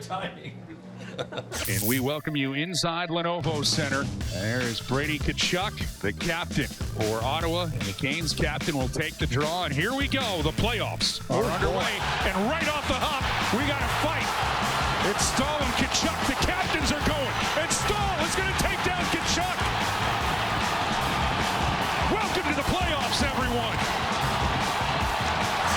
timing. And we welcome you inside Lenovo Center. There's Brady Tkachuk, the captain for Ottawa, and the Canes captain will take the draw. And here we go. The playoffs are underway. And right off the hop, we got a fight. It's Stahl and Tkachuk. The captains are going. And Stahl is going to take down Tkachuk. Welcome to the playoffs, everyone.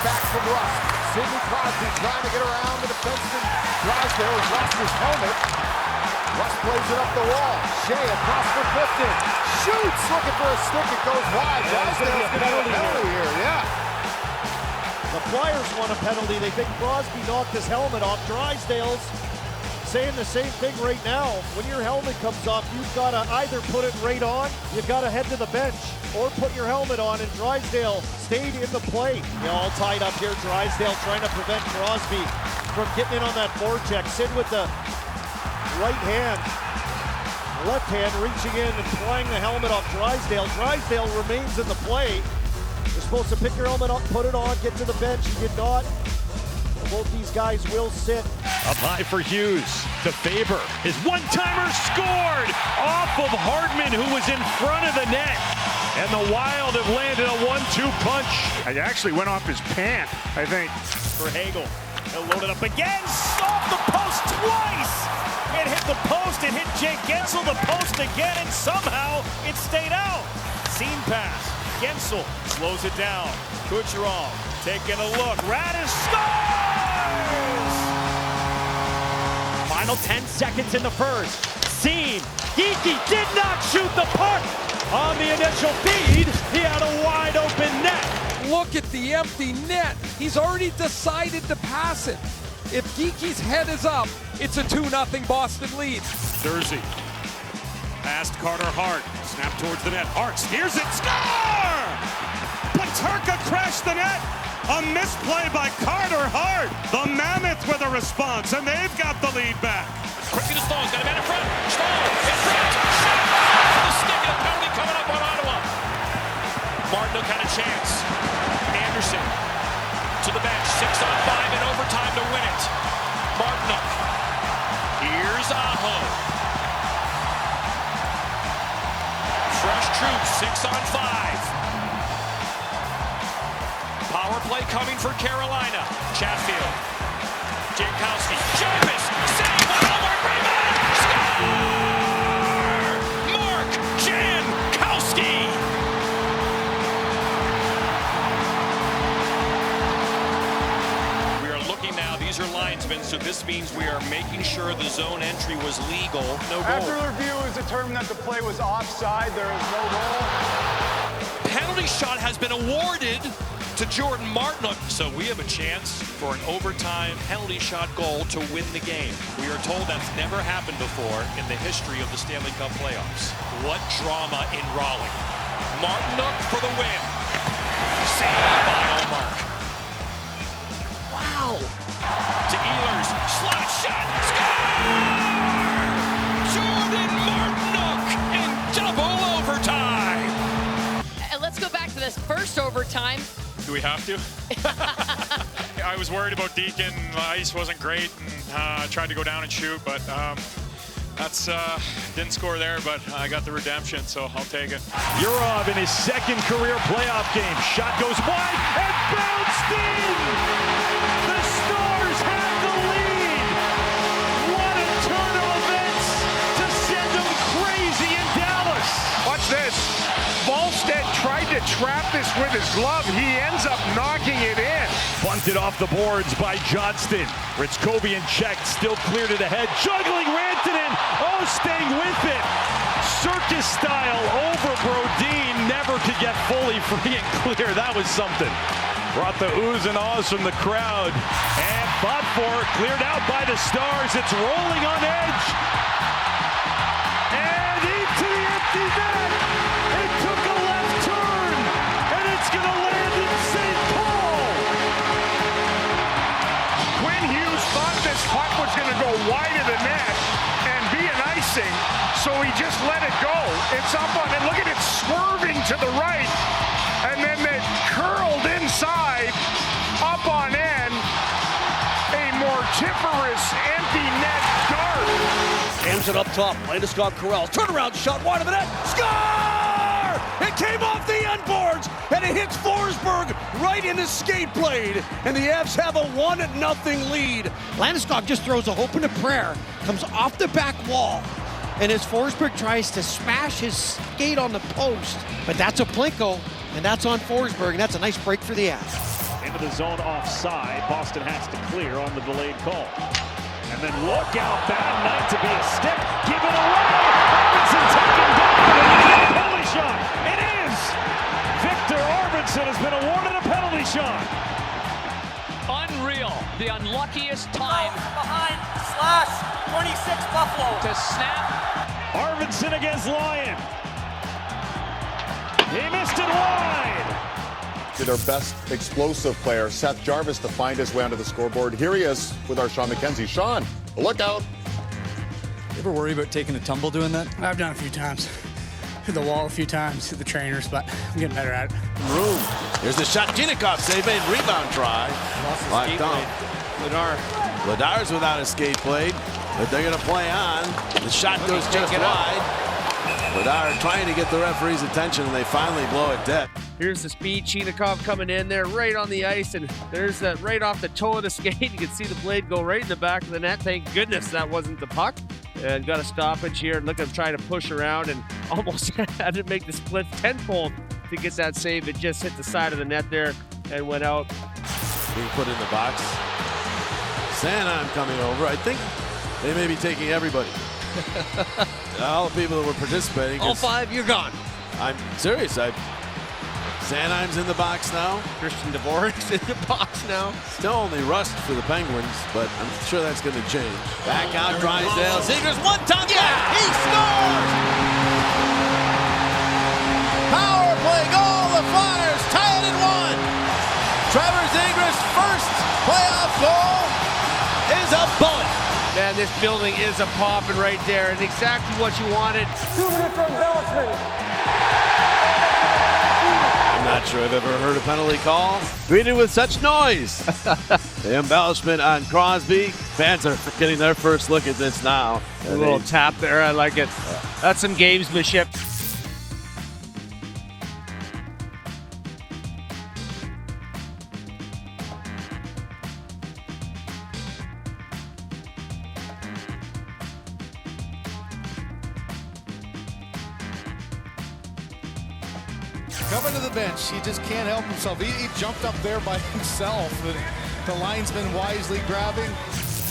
Back from Rust. Sidney Crosby trying to get around the defenseman. Drysdale has lost his helmet. Rust plays it up the wall. Shea across for Clifton. Shoots, looking for a stick. It goes wide. Drysdale's going to get a penalty here. Yeah. The Flyers want a penalty. They think Crosby knocked his helmet off. Drysdale's saying the same thing right now. When your helmet comes off, you've got to either put it right on, you've got to head to the bench, or put your helmet on, and Drysdale stayed in the play. They're all tied up here. Drysdale trying to prevent Crosby from getting in on that forecheck. Sid with the right hand, left hand reaching in and flying the helmet off Drysdale. Drysdale remains in the play. You're supposed to pick your helmet up, put it on, get to the bench. You did not. Both these guys will sit. Up high for Hughes to Faber. His one-timer scored off of Hardman, who was in front of the net. And the Wild have landed a 1-2 punch. It actually went off his pant, I think. For Hagel. He'll load it up again. Off the post twice. It hit the post. It hit Jake Gensel. The post again. And somehow it stayed out. Seam pass. Gensel slows it down. Kucherov taking a look. Radis scores! Final 10 seconds in the first. Seam. Geekie did not shoot the puck on the initial feed. He had a wide open net. Look at the empty net. He's already decided to pass it. If Geekie's head is up, it's a 2-0 Boston lead. Jersey. Past Carter Hart. Snap towards the net. Hart steers it. Score! Peterka crashed the net. A misplay by Carter Hart. The Mammoth with a response, and they've got the lead back. Quickly to Stahl. He's got a man in front. Stahl in front. Shot! The stick and a penalty coming up on Ottawa. Martinook had a chance. Anderson to the bench. 6-on-5 in overtime to win it. Martinook. Here's Aho. Fresh troops. 6-on-5. Power play coming for Carolina. Chatfield. Jankowski. Jarvis. Save. Mark rebound. Score! Mark Jankowski. We are looking now. These are linesmen, so this means we are making sure the zone entry was legal. No goal. After the review, it was determined that the play was offside. There is no goal. Penalty shot has been awarded to Jordan Martinook, so we have a chance for an overtime penalty shot goal to win the game. We are told that's never happened before in the history of the Stanley Cup playoffs. What drama in Raleigh. Martinook for the win. Save by Ullmark. Wow. To Ehlers. Slot shot. Score! Jordan Martinook in double overtime. Let's go back to this first overtime. Do we have to? I was worried about Deacon. The ice wasn't great, and tried to go down and shoot, but that's didn't score there. But I got the redemption, so I'll take it. Yurov in his second career playoff game. Shot goes wide and bounced in. The Stars have the lead. What a turn of events to send them crazy in Dallas. Watch this. Volstead tried to trap this with his glove. He ends up knocking it in. Bunted off the boards by Johnston. Ritzkovian checked, still clear to the head. Juggling Rantanen. Oh, staying with it. Circus style over Brodin. Never could get fully free and clear. That was something. Brought the oohs and ahs from the crowd. And fought for it. Cleared out by the Stars. It's rolling on edge. And into the empty net. It took a left turn. And it's going to land in St. Paul. Quinn Hughes thought this puck was going to go wide of the net and be an icing, so he just let it go. It's up on it. Look at it swerving to the right, and then it curled inside, up on end. A mortiferous empty net. moves it up top. Landeskog Corrals. Turnaround shot wide of the net. Score! It came off the end boards, and it hits Forsberg right in his skate blade. And the Avs have a 1-0 lead. Landeskog just throws a hope and a prayer. Comes off the back wall. And as Forsberg tries to smash his skate on the post. But that's a Plinko, and that's on Forsberg, and that's a nice break for the Avs. Into the zone offside. Boston has to clear on the delayed call. And then look out, bad night to be a stick. Give it away. Arvidsson taken down. Penalty shot. It is. Victor Arvidsson has been awarded a penalty shot. Unreal. The unluckiest time. Behind / 26 Buffalo. To snap. Arvidsson against Lyon. He missed it wide. Our best explosive player, Seth Jarvis, to find his way onto the scoreboard. Here he is with our Sean McKenzie. Sean, look out. You ever worry about taking a tumble doing that? I've done it a few times. Hit the wall a few times, hit the trainers, but I'm getting better at it. Room. Here's the shot. Jinikov save made. Rebound try. Locked on. Ladar's without a skate blade, but they're going to play on. The shot goes just wide. Ladar trying to get the referee's attention, and they finally blow it dead. Here's the speed. Chinikov coming in there right on the ice, and there's that right off the toe of the skate. You can see the blade go right in the back of the net. Thank goodness that wasn't the puck. And got a stoppage here, and look at him trying to push around and almost had to make the split tenfold to get that save. It just hit the side of the net there and went out. Being put in the box. Sanheim coming over. I think they may be taking everybody. All the people that were participating. All 5, you're gone. I'm serious. Sanheim's in the box now. Christian Dvorak's in the box now. Still only rust for the Penguins, but I'm sure that's going to change. Back out Drysdale. Zegras one-time back. He scores! Power play goal. The Flyers tie it at 1. Trevor Zegras' first playoff goal is a bullet. Man, this building is a popping right there, and exactly what you wanted. 2 minutes for embellishment. I'm not sure I've ever heard a penalty call treated with such noise. The embellishment on Crosby. Fans are getting their first look at this now. A little tap there, I like it. That's some gamesmanship. Coming to the bench, he just can't help himself. He jumped up there by himself. The linesman wisely grabbing.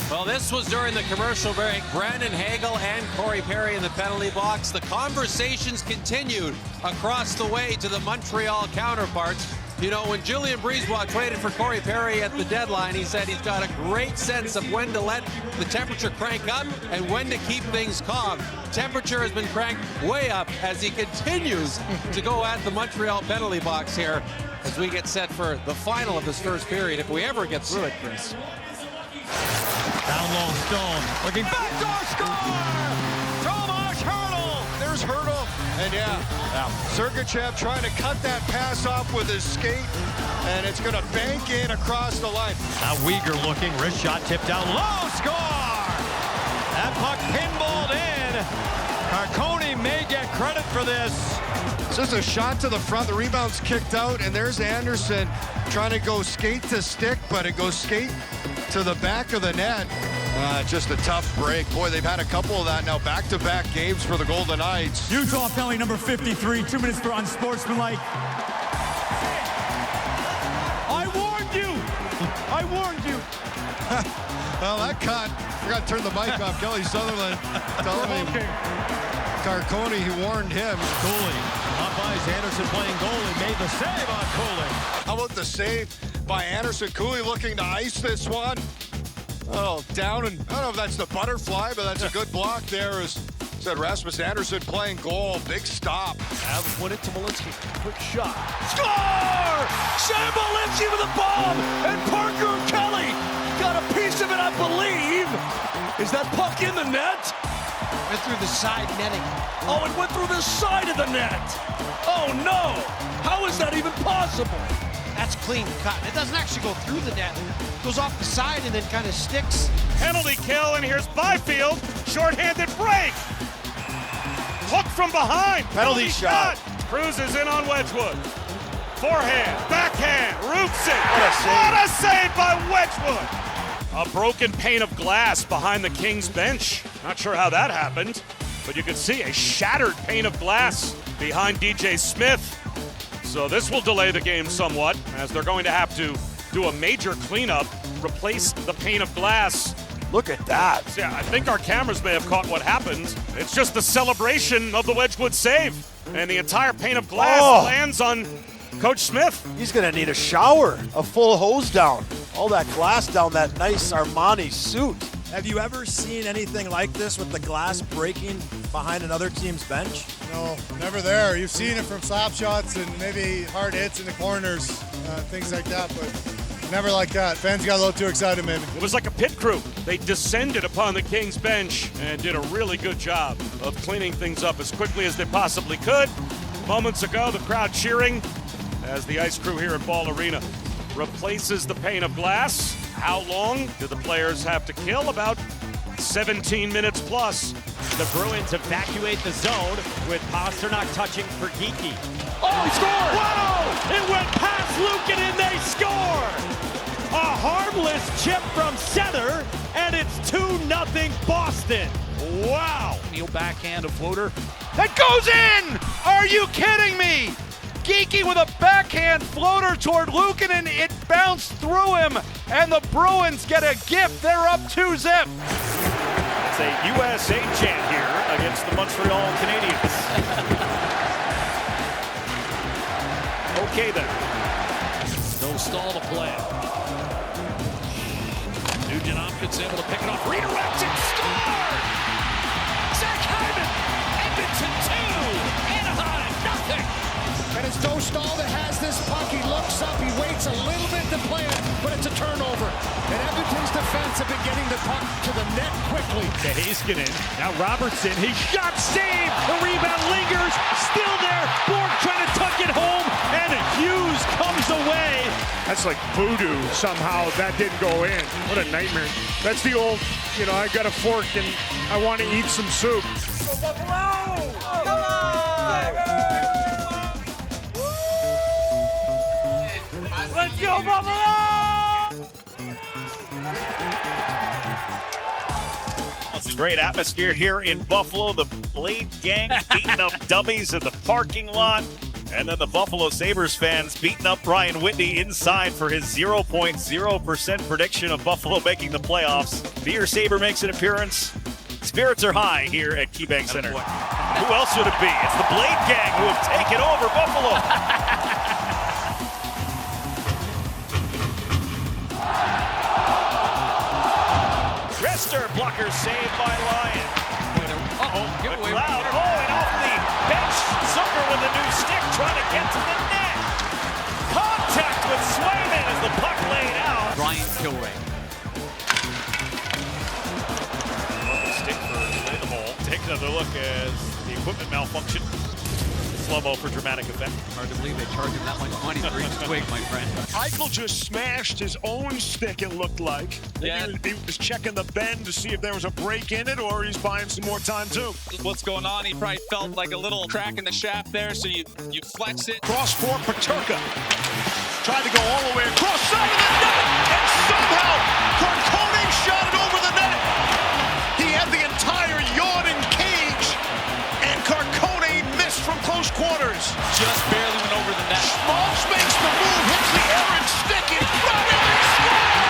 Well, this was during the commercial break. Brandon Hagel and Corey Perry in the penalty box. The conversations continued across the way to the Montreal counterparts. You know, when Julien BriseBois traded for Corey Perry at the deadline, he said he's got a great sense of when to let the temperature crank up and when to keep things calm. Temperature has been cranked way up as he continues to go at the Montreal penalty box here as we get set for the final of this first period, if we ever get through it, Chris. Down low, Stone. Looking backdoor score! Tomas Hertl! There's Hertl. And Sergachev trying to cut that pass off with his skate, and it's going to bank in across the line. Now Weegar looking, wrist shot tipped down low, score! That puck pinballed in. Carcone may get credit for this. It's just a shot to the front, the rebound's kicked out, and there's Anderson trying to go skate to stick, but it goes skate to the back of the net. Just a tough break. Boy, they've had a couple of that now, back-to-back games for the Golden Knights. Utah penalty number 53, 2 minutes for unsportsmanlike. I warned you! I warned you! Well, that cut. Forgot to turn the mic off. Kelly Sutherland telling me Carcone, he warned him. Cooley. Popeyes, Anderson playing goalie, made the save on Cooley. How about the save by Anderson? Cooley looking to ice this one. Oh, down, and I don't know if that's the butterfly, but that's a good block there. As said, Rasmus Anderson playing goal. Big stop. Avs win it to Malinsky. Quick shot. Score! Shambolinski with a bomb, and Parker Kelly got a piece of it, I believe. Is that puck in the net? Went through the side netting. Oh, it went through the side of the net. Oh, no. How is that even possible? That's clean cut. It doesn't actually go through the net. It goes off the side and then kind of sticks. Penalty kill, and here's Byfield. Short-handed break. Hook from behind. Penalty shot. Cruz is in on Wedgwood. Forehand, backhand, roots it. What a save by Wedgwood. A broken pane of glass behind the Kings bench. Not sure how that happened, but you can see a shattered pane of glass behind DJ Smith. So this will delay the game somewhat, as they're going to have to do a major cleanup, replace the pane of glass. Look at that. Yeah, I think our cameras may have caught what happened. It's just the celebration of the Wedgwood save, and the entire pane of glass lands on Coach Smith. He's going to need a shower, a full hose down. All that glass down that nice Armani suit. Have you ever seen anything like this with the glass breaking behind another team's bench? No, never there. You've seen it from slap shots and maybe hard hits in the corners, things like that, but never like that. Fans got a little too excited, maybe. It was like a pit crew. They descended upon the Kings bench and did a really good job of cleaning things up as quickly as they possibly could. Moments ago, the crowd cheering as the ice crew here at Ball Arena replaces the pane of glass. How long do the players have to kill? About 17 minutes plus. The Bruins evacuate the zone with Pasternak touching for Geekie. Oh, he scored! Whoa! It went past Lukin and they score! A harmless chip from center, and it's 2-0 Boston. Wow! Neil backhand, a floater. That goes in! Are you kidding me? Geekie with a backhand floater toward Lukin, and it bounced through him, and the Bruins get a gift. They're up 2-0. It's a USA chant here against the Montreal Canadiens. Okay then. No stall to play. Nugent Hopkins able to pick it off. Redirects and scored! Zach Hyman! Edmonton 2! Anaheim nothing! And it's Dostal that has this puck. He looks up, he waits a little bit to play it, but it's a turnover. And Edmonton's defense have been getting the puck to the net quickly. To Heiskanen, now Robertson, his shot saved! The rebound lingers, still there, Borg trying to tuck it home, and Hughes comes away. That's like voodoo somehow. That didn't go in. What a nightmare. That's the old, I got a fork and I want to eat some soup. Let's go, Buffalo! It's a great atmosphere here in Buffalo. The Blade gang beating up dummies in the parking lot. And then the Buffalo Sabres fans beating up Brian Whitney inside for his 0.0% prediction of Buffalo making the playoffs. Beer Saber makes an appearance. Spirits are high here at KeyBank Center. Who else would it be? It's the Blade gang who have taken over Buffalo. Rister, blocker saved by Lyon. McLeod, and off the bench. Zucker with a new stick trying to get to the net. Contact with Swayman as the puck laid out. Brian Kilray. Stick for the hole. Take another look as the equipment malfunction. Slow-mo for dramatic effect. Hard to believe they charged him that much money for each twig, my friend. Eichel just smashed his own stick, it looked like. Yeah. He was checking the bend to see if there was a break in it, or he's buying some more time too. What's going on? He probably felt like a little crack in the shaft there, so you flex it. Cross for Paterka. Tried to go all the way across side of the net, and somehow Carcone shot it over the net. He had the entire yawning cage, and Carcone missed from close quarters. Just barely went over the net. Schmaltz makes the move, hits the errant stick in front of his Killer!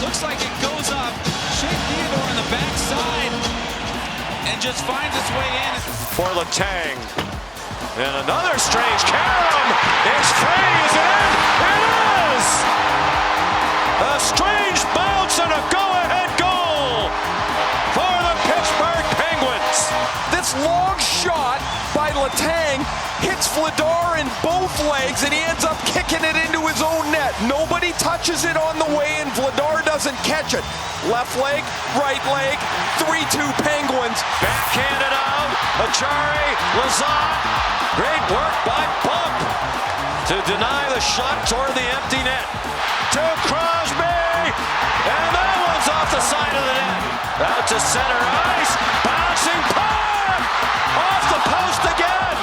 Looks like it goes up. Shea Theodore on the backside and just finds its way in. For Letang. And another strange carom. It's free, is it in? It is! A strange bounce and a go-ahead goal for the Pittsburgh Penguins. This long shot by Letang hits Vladar in both legs, and he ends up kicking it into his own net. Nobody touches it on the way, and Vladar doesn't catch it. Left leg, right leg, 3-2 Penguins. Backhanded out, Achari, Lazat. Great work by Bump. to deny the shot toward the empty net. To Crosby, and that one's off the side of the net. Out to center ice, bouncing puck, off the post again.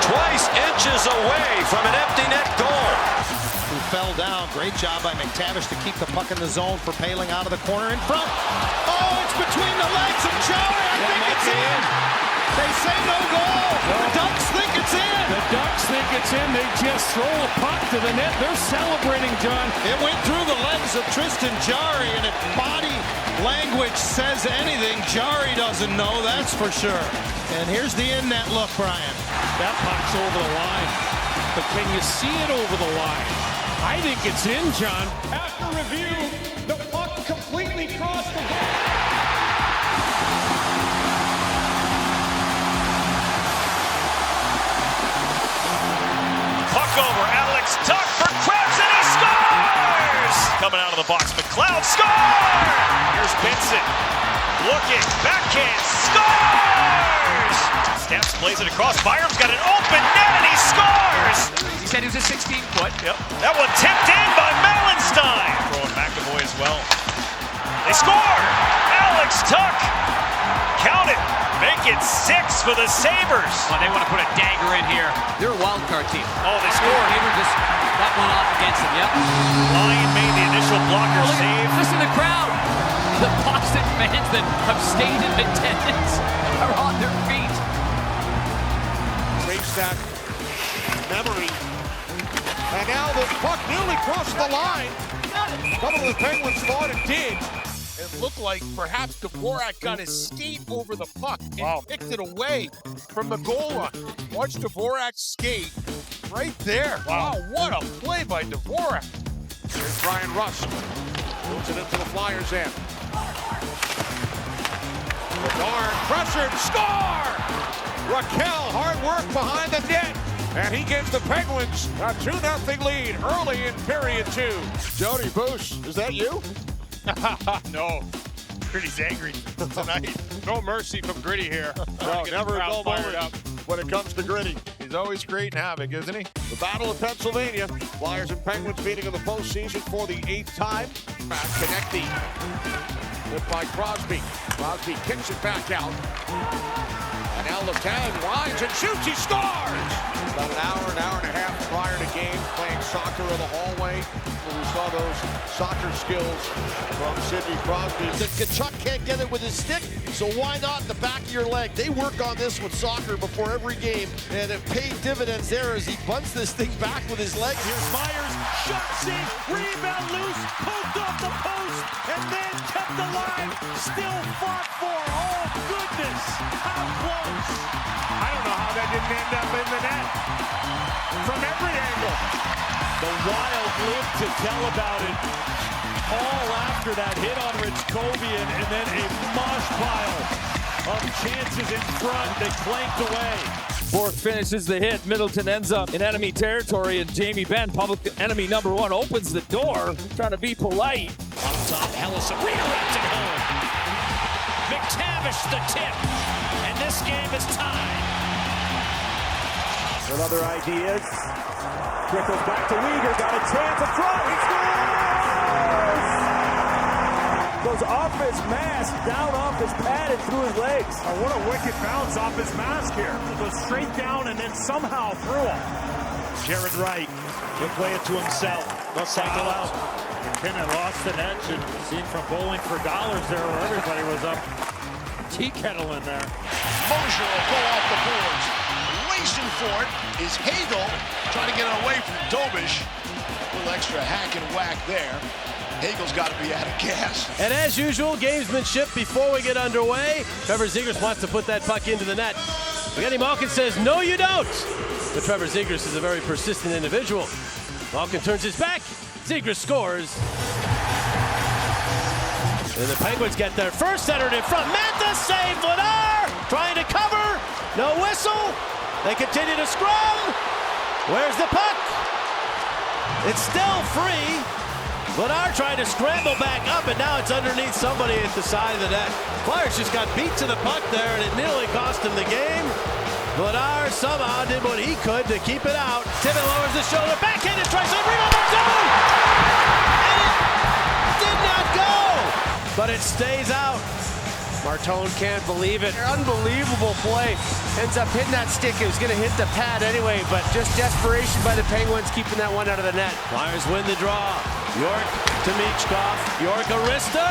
Twice inches away from an empty net goal. Who fell down. Great job by McTavish to keep the puck in the zone for Poehling out of the corner in front. Oh, it's between the legs of Joey. I think it's in. They say no goal. The Ducks think it's in. The Ducks think it's in. They just throw a puck to the net. They're celebrating, John. It went through the legs of Tristan Jarry, and if body language says anything, Jarry doesn't know, that's for sure. And here's the in-net look, Brian. That puck's over the line. But can you see it over the line? I think it's in, John. After review, the puck completely crossed the goal. Puck over, Alex Tuch for Krebs, and he scores! Coming out of the box, McLeod scores! Here's Benson, looking, backhand, scores! Steps, plays it across, Byram's got an open net, and he scores! He said he was a 16-foot. Yep, that one tipped in by Melenstein. Throwing McAvoy as well. They score! Alex Tuch, count it! Make it 6 for the Sabres. Oh, they want to put a dagger in here. They're a wild card team. Oh, they scored. They just got one off against them. Yep. Lyon made the initial blocker save. Listen to the crowd. The Boston fans that have stayed in attendance are on their feet. Great stack. Memory. And now the puck nearly crossed the line. A couple of the Penguins thought it did. It looked like perhaps Dvorak got his skate over the puck and picked it away from the goal line. Watch Dvorak skate right there. Wow, what a play by Dvorak. Here's Brian Rust. Moves it into the Flyers' end. Bedard pressured, score! Raquel, hard work behind the net. And he gives the Penguins a 2-0 lead early in period 2. Jody Bush, is that you? No, Gritty's angry tonight. No mercy from Gritty here. No, never a dull moment up when it comes to Gritty. He's always creating havoc, isn't he? The Battle of Pennsylvania. Flyers and Penguins meeting in the postseason for the 8th time. Konecny. Hit by Crosby. Crosby kicks it back out. And now Letang winds and shoots. He scores! About an hour and a half prior to game, playing soccer in the hallway. We saw those soccer skills from Sidney Crosby. Tkachuk can't get it with his stick, so why not the back of your leg? They work on this with soccer before every game, and it paid dividends there as he bunts this thing back with his legs. Here's Myers, shot save, rebound loose, poked off the post, and then kept alive, still fought for. Oh, goodness, how close. I don't know how that didn't end up in the net. From every angle. The Wild live to tell about it. All after that hit on Ritchkovian, and then a mosh pile of chances in front that clanked away. Bork finishes the hit. Middleton ends up in enemy territory, and Jamie Benn, public enemy number 1, opens the door, trying to be polite. On top, Ellison redirects it home. McTavish the tip, and this game is tied. With other ideas, trickles back to Weegar, got a chance up front, he scores! Goes off his mask, down off his pad and through his legs. Oh, what a wicked bounce off his mask here. It goes straight down and then somehow through him. Jared Wright, he'll play it to himself. They'll cycle out. McKinnon lost an edge and seen from Bowling for Dollars there where everybody was up. Tea kettle in there. Mosier will go off the boards. Racing for it is Hagel, trying to get it away from Dobish. A little extra hack and whack there. Hagel's got to be out of gas. And as usual, gamesmanship before we get underway. Trevor Zegras wants to put that puck into the net. Evgeny Malkin says, no, you don't. But Trevor Zegras is a very persistent individual. Malkin turns his back. Zegras scores. And the Penguins get their first centered in front. Mantha save, Vladar trying to cover. No whistle. They continue to scrum. Where's the puck? It's still free. Vladar trying to scramble back up, and now it's underneath somebody at the side of the net. Flyers just got beat to the puck there, and it nearly cost him the game. Vladar somehow did what he could to keep it out. Tippett lowers the shoulder, backhanded, tries to rebound the zone! And it did not go! But it stays out. Martone can't believe it. Unbelievable play. Ends up hitting that stick. It was going to hit the pad anyway, but just desperation by the Penguins keeping that one out of the net. Flyers win the draw. York to Michkov. York Arista.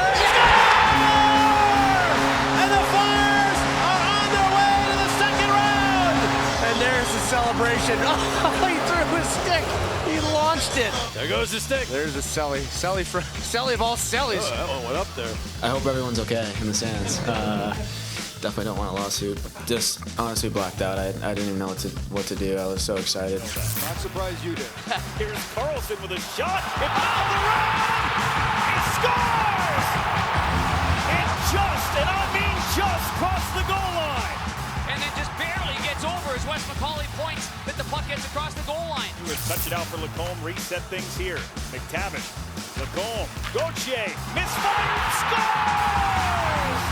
And the Flyers are on their way to the second round. And there's the celebration. Oh, he threw his stick. He launched it. There goes the stick. There's the Selly. Selly of all Sellys. Oh, that one went up there. I hope everyone's okay in the stands. Definitely don't want a lawsuit. Just honestly blacked out. I didn't even know what to do. I was so excited. Not surprised you did. Here's Carlson with a shot. It found the run. He scores! It just, and I mean just, crossed the goal line. And then just barely gets over as Wes McCauley points that the puck gets across the goal line. Touch it out for Lacombe, reset things here. McTavish, Lacombe, Gauthier, misfired, scores!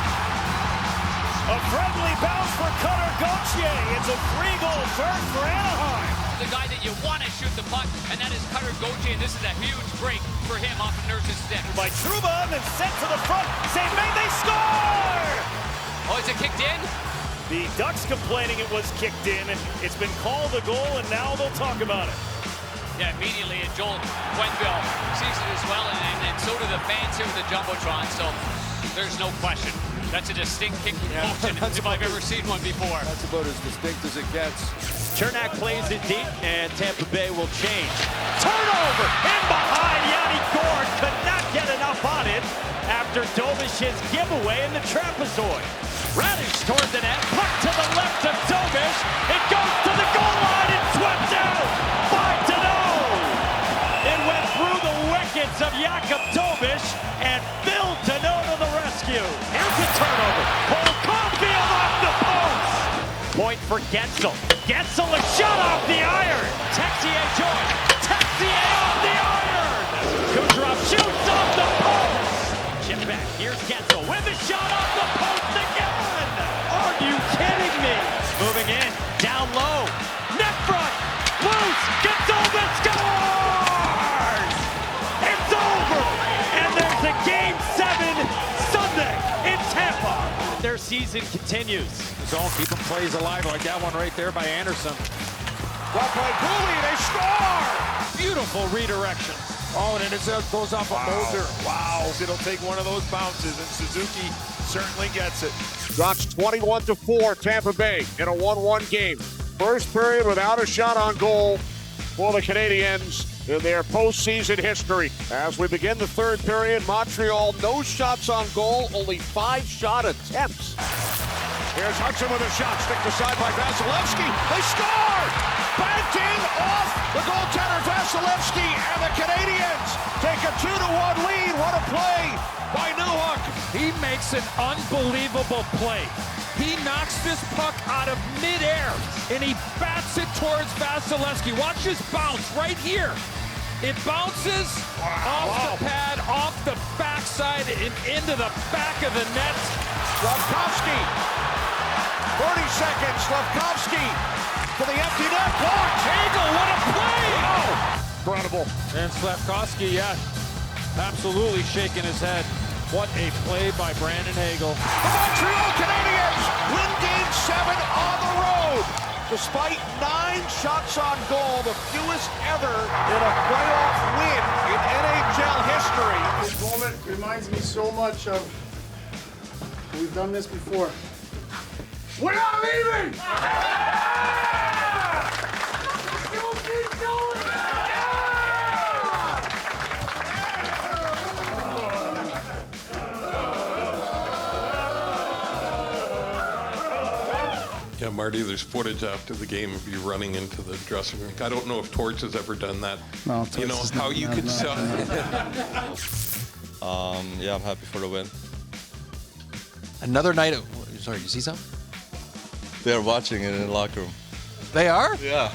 A friendly bounce for Cutter Gauthier. It's a 3-goal first for Anaheim. The guy that you want to shoot the puck, and that is Cutter Gauthier. This is a huge break for him off of Nurse's stick. By Trouba, and then sent to the front. St. May, they score! Oh, is it kicked in? The Ducks complaining it was kicked in. It's been called a goal, and now they'll talk about it. Yeah, immediately, and Joel Quenneville sees it as well, and so do the fans here with the Jumbotron, so there's no question. That's a distinct kick motion if I've ever seen one before. That's about as distinct as it gets. Chernak plays it deep, and Tampa Bay will change. Turnover! In behind, Yanni Gourde could not get enough on it after Dovish's giveaway in the trapezoid. Radish toward the net, puck to the left of Dovish. It goes to the goal line and swept out. 5-0. It went through the wickets of Jakub Dovish, and Phil Deneau to the rescue. Here's the turnover. Cole Caulfield off the post. Point for Gensel. Gensel, a shot off the iron. Texier joins. Texier off the iron. Kucherov shoots off the post. Chip back. Here's Gensel with a shot off the post again. Are you kidding me? Moving in. Down low. Net front. Loose. Gensel scores. It's over. And there's a Game 7 Sunday in Tampa. Their season continues. Zone keeping plays alive like that one right there by Anderson. Well played, Cooley, they score! Beautiful redirection. Oh, and it goes off a Mulder. Wow, it'll take one of those bounces, and Suzuki certainly gets it. Ducks 21-4, Tampa Bay in a 1-1 game. First period without a shot on goal for the Canadiens in their postseason history. As we begin the third period, Montreal, no shots on goal, only 5 shot attempts. Here's Hudson with a shot, stick aside by Vasilevsky. They score! Banking off the goaltender Vasilevsky, and the Canadiens take a 2-1 lead. What a play by Newhook. He makes an unbelievable play. He knocks this puck out of midair, and he bats it towards Vasilevsky. Watch this bounce right here. It bounces off the pad, off the backside, and into the back of the net. Slavkovsky. 30 seconds, Slavkovsky to the empty net, blocked. Hagel, what a play! Wow. Incredible. And Slavkovsky, yeah, absolutely shaking his head. What a play by Brandon Hagel. The Montreal Canadiens win Game 7 on the road. Despite 9 shots on goal, the fewest ever in a playoff win in NHL history. This moment reminds me so much of, we've done this before. We're not leaving! Yeah, Marty, there's footage after the game of you running into the dressing room. I don't know if Torch has ever done that. No, you know, how you could sell. Yeah, I'm happy for the win. Another night of, sorry, you see something? They're watching it in the locker room. They are? Yeah.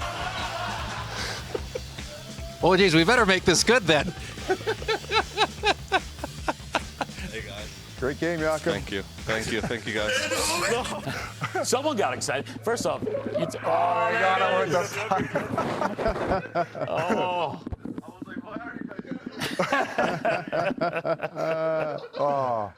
Oh, geez, we better make this good then. Hey, guys. Great game, Jakob. Thank you. Thank you. Thank you, guys. Someone got excited. First off, you got him with the oh. oh.